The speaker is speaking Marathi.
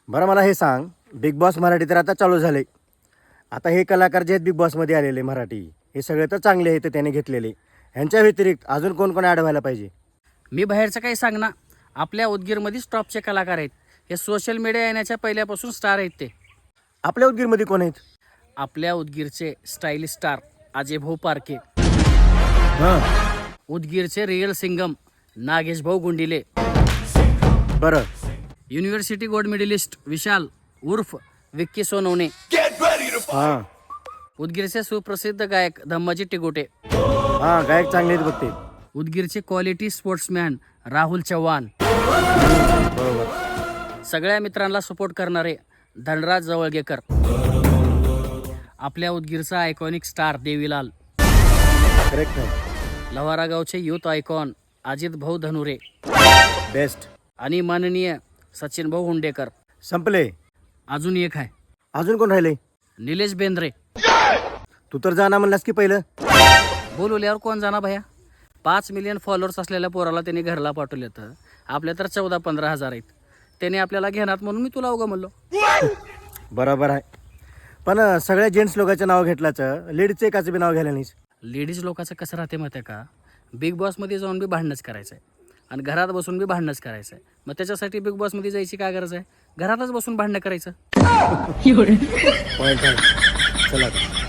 बरं मला हे सांग, बिग बॉस मराठी तर आता चालू झाले. आता हे कलाकार जे आहेत बिग बॉसमध्ये आलेले मराठी, हे सगळे तर चांगले आहेत त्याने घेतलेले. ह्यांच्या व्यतिरिक्त अजून कोण कोण ॲड व्हायला पाहिजे? मी बाहेरचं काही सांगना, आपल्या उदगीरमध्येच टॉपचे कलाकार आहेत. हे सोशल मीडिया येण्याच्या पहिल्यापासून स्टार आहेत. ते आपल्या उदगीरमध्ये कोण आहेत? आपल्या उदगीरचे स्टाईलिश स्टार अजय भाऊ पारखे, हां, उदगीरचे रिअल सिंगम नागेश भाऊ गुंडिले, बरं. युनिव्हर्सिटी गोल्ड मेडलिस्ट विशाल उर्फ विक्की सोनवणे, हां उदगीरचे सुप्रसिद्ध गायक धम्माजी टिगोटे, हां, गायक चांगले आहेत बघते. उदगीरचे क्वालिटी स्पोर्ट्समॅन राहुल चव्हाण, बरोबर. सगळ्या मित्रांना सपोर्ट करणारे धनराज जवळगेकर, आपल्या उदगीरचा आयकॉनिक स्टार देवीलाल, करेक्ट आहे. लवारा गावचे युथ आयकॉन अजित भाऊ धनुरे बेस्ट. आणि माननीय सचिन भाऊ हुंडेकर. संपले. अजून एक आहे, अजून कोण राहिले? निलेश बेंद्रे. तू तर जाणार म्हणलास की पहिलं. बोलवल्यावर कोण जाणार भया? 5 मिलियन फॉलोअर्स असलेल्या पोराला त्यांनी घरला पाठवले, तर आपल्या तर 14-15 हजार आहेत. त्याने आपल्याला घेणार म्हणून मी तुला उगा म्हणलो. बरोबर आहे. पण सगळ्या जेंट्स लोकांचं नाव घेतल्याचं लेडीजचं एकाचं बी नाव घ्यायला नाहीस. लेडीज लोकांचं कसं राहते माहिती आहे का? बिग बॉसमध्ये जाऊन बी भांडणंच करायचं आहे आणि घरात बसून बी भांडणंच करायचं आहे. मग त्याच्यासाठी बिग बॉसमध्ये जायची काय गरज आहे? घरातच बसून भांडणं करायचं. पॉईंट आहे. चला आता.